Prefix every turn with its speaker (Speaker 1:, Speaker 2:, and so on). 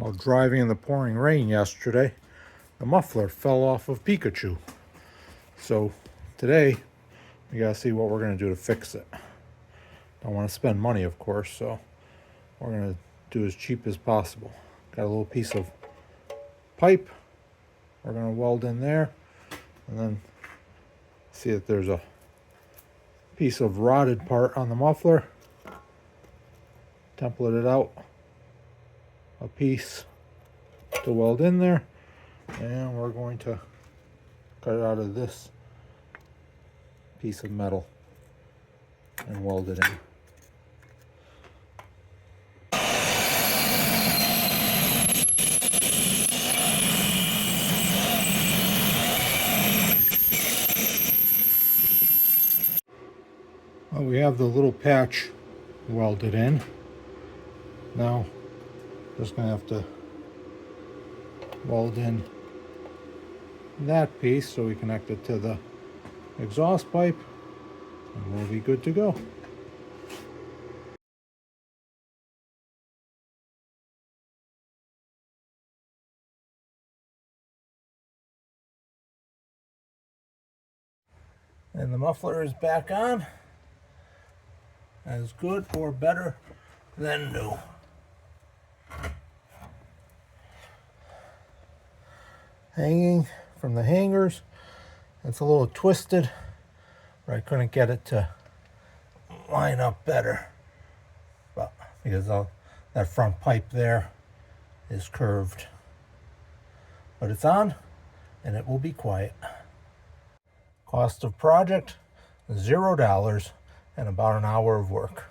Speaker 1: While driving in the pouring rain yesterday, the muffler fell off of Pikachu. So today, we gotta see what we're gonna do to fix it. Don't want to spend money, of course, so we're gonna do as cheap as possible. Got a little piece of pipe we're gonna weld in there, and then see that there's a piece of rotted part on the muffler. Template it out a piece to weld in there, and we're going to cut it out of this piece of metal and weld it in. Well, we have the little patch welded in. Now, just gonna have to weld in that piece so we connect it to the exhaust pipe, and we'll be good to go. And the muffler is back on, as good or better than new. Hanging from the hangers, it's a little twisted, but I couldn't get it to line up better, but because that front pipe there is curved. But it's on, and it will be quiet. Cost of project, $0 and about an hour of work.